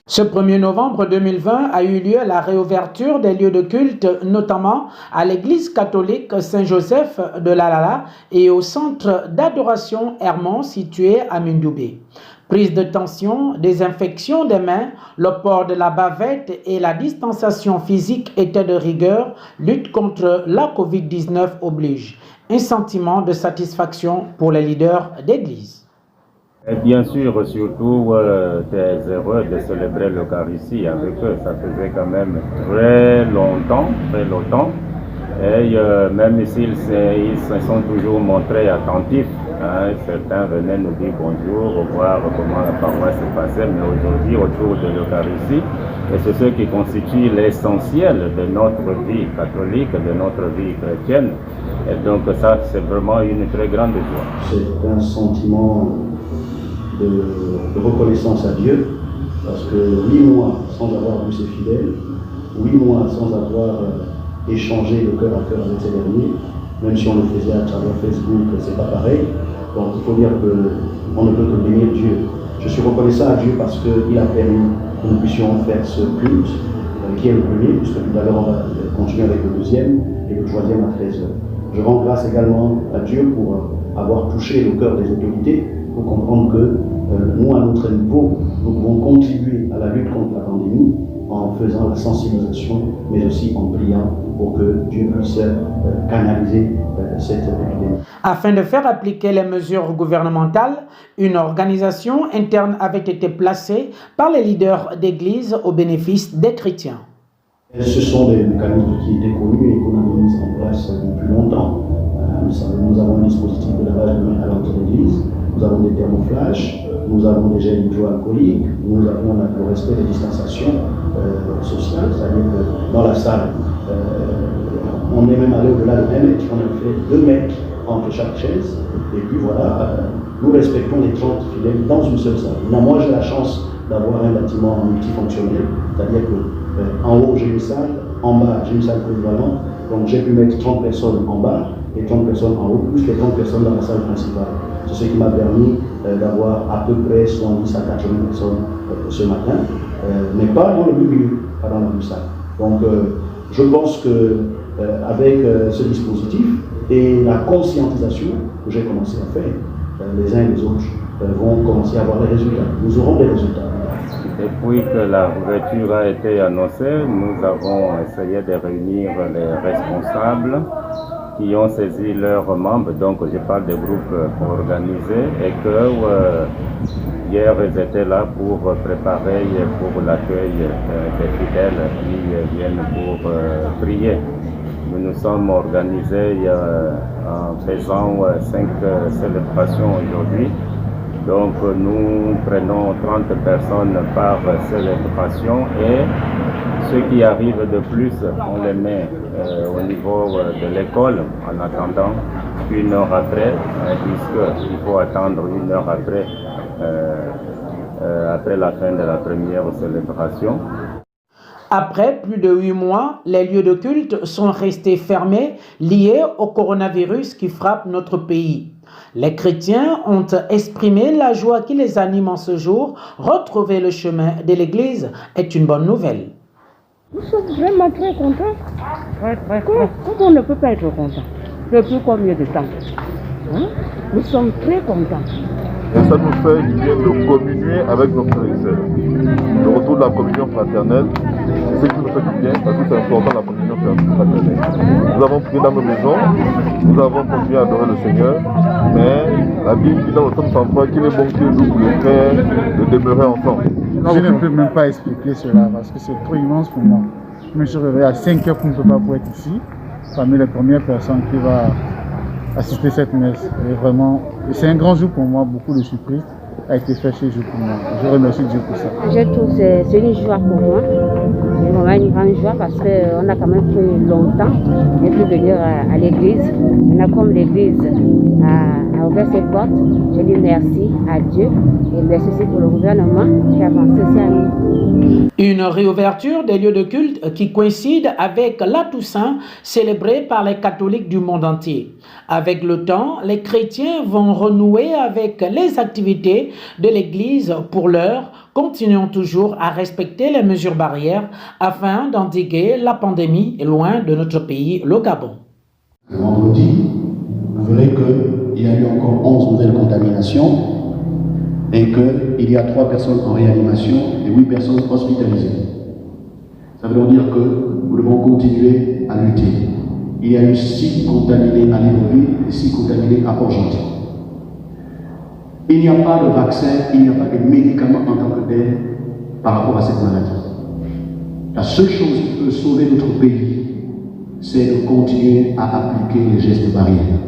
Ce 1er novembre 2020 a eu lieu la réouverture des lieux de culte, notamment à l'église catholique Saint-Joseph de Lalala et au centre d'adoration Hermon situé à Mindoubé. Prise de tension, désinfection des mains, le port de la bavette et la distanciation physique étaient de rigueur, lutte contre la Covid-19 oblige. Un sentiment de satisfaction pour les leaders d'église. Et bien sûr, surtout, t'es heureux de célébrer l'Eucharistie avec eux. Ça faisait quand même très longtemps. Et même s'ils se sont toujours montrés attentifs, hein, certains venaient nous dire bonjour, voir comment la paroisse se passait, mais aujourd'hui, autour de l'Eucharistie, et c'est ce qui constitue l'essentiel de notre vie catholique, de notre vie chrétienne. Et donc ça, c'est vraiment une très grande joie. C'est un sentiment de reconnaissance à Dieu, parce que 8 mois sans avoir vu ses fidèles, 8 mois sans avoir échangé de cœur à cœur avec ces derniers, même si on le faisait à travers Facebook, c'est pas pareil. Donc il faut dire qu'on ne peut que bénir Dieu. Je suis reconnaissant à Dieu parce qu'il a permis que nous puissions faire ce culte, qui est le premier, puisque tout à l'heure on va continuer avec le deuxième et le troisième à 13h. Je rends grâce également à Dieu pour avoir touché le cœur des autorités, pour comprendre que nous, à notre niveau, nous pouvons contribuer à la lutte contre la pandémie en faisant la sensibilisation, mais aussi en priant pour que Dieu puisse canaliser cette épidémie. Afin de faire appliquer les mesures gouvernementales, une organisation interne avait été placée par les leaders d'église au bénéfice des chrétiens. Ce sont des mécanismes qui étaient connus et qu'on avait mis en place depuis longtemps. Nous avons un dispositif de lavage de mains à l'entrée de l'église, nous avons des thermoflages, nous avons des gels hydroalcooliques, nous avons le respect des distanciations sociales, c'est-à-dire que dans la salle, on est même allé au-delà de 1 mètre, on a fait 2 mètres entre chaque chaise, et puis voilà, nous respectons les 30 fidèles dans une seule salle. Moi j'ai la chance d'avoir un bâtiment multifonctionnel, c'est-à-dire que en haut j'ai une salle, en bas j'ai une salle polyvalente, donc j'ai pu mettre 30 personnes en bas et 30 personnes en haut, plus les 30 personnes dans la salle principale. C'est ce qui m'a permis d'avoir à peu près 70 à 80 personnes ce matin, mais pas dans le milieu, pas dans la même salle. Donc je pense que avec ce dispositif et la conscientisation que j'ai commencé à faire, les uns et les autres vont commencer à avoir des résultats. Nous aurons des résultats. Depuis que la ouverture a été annoncée, nous avons essayé de réunir les responsables qui ont saisi leurs membres, donc je parle des groupes organisés, et que hier ils étaient là pour préparer pour l'accueil des fidèles qui viennent pour prier. Nous nous sommes organisés en faisant 5 célébrations aujourd'hui. Donc nous prenons 30 personnes par célébration et ceux qui arrivent de plus, on les met au niveau de l'école en attendant 1 heure après, puisqu'il faut attendre 1 heure après la fin de la première célébration. Après plus de 8 mois, les lieux de culte sont restés fermés, liés au coronavirus qui frappe notre pays. Les chrétiens ont exprimé la joie qui les anime en ce jour. Retrouver le chemin de l'Église est une bonne nouvelle. Nous sommes vraiment très contents. Comment on ne peut pas être content? Depuis combien de temps? Nous sommes très contents. Et ça nous fait du bien de communier avec nos frères et sœurs. Le retour de la communion fraternelle, c'est ce qui nous fait du bien parce que c'est important la communion fraternelle. Nous avons prié dans nos maisons, nous avons continué à adorer le Seigneur, mais la Bible dit dans le psaume 103 qu'il est bon qu'il nous pour les frères de demeurer ensemble. Je ne peux même pas expliquer cela parce que c'est trop immense pour moi. Je me suis réveillé à 5 heures pour ne pas être ici, parmi les premières personnes qui vont assister à cette messe. Et vraiment, c'est un grand jour pour moi, beaucoup de surprises a été fait chez vous pour moi. Je remercie Dieu pour ça. Je trouve que c'est une joie pour moi. vraiment une grande joie parce qu'on a quand même pris longtemps de plus venir à l'église. Maintenant, comme l'église a ouvert ses portes, je dis merci à Dieu et merci aussi pour le gouvernement qui a pensé aussi à nous. Une réouverture des lieux de culte qui coïncide avec la Toussaint célébrée par les catholiques du monde entier. Avec le temps, les chrétiens vont renouer avec les activités de l'église. Pour l'heure, continuons toujours à respecter les mesures barrières afin d'endiguer la pandémie loin de notre pays, le Gabon. Le vendredi, vous verrez qu'il y a eu encore 11 nouvelles contaminations et qu'il y a 3 personnes en réanimation et 8 personnes hospitalisées. Ça veut donc dire que nous devons continuer à lutter. Il y a eu 6 contaminés à Libreville et 6 contaminés à Port-Gentil. Il n'y a pas de vaccin, il n'y a pas de médicaments en tant que tel par rapport à cette maladie. La seule chose qui peut sauver notre pays, c'est de continuer à appliquer les gestes barrières.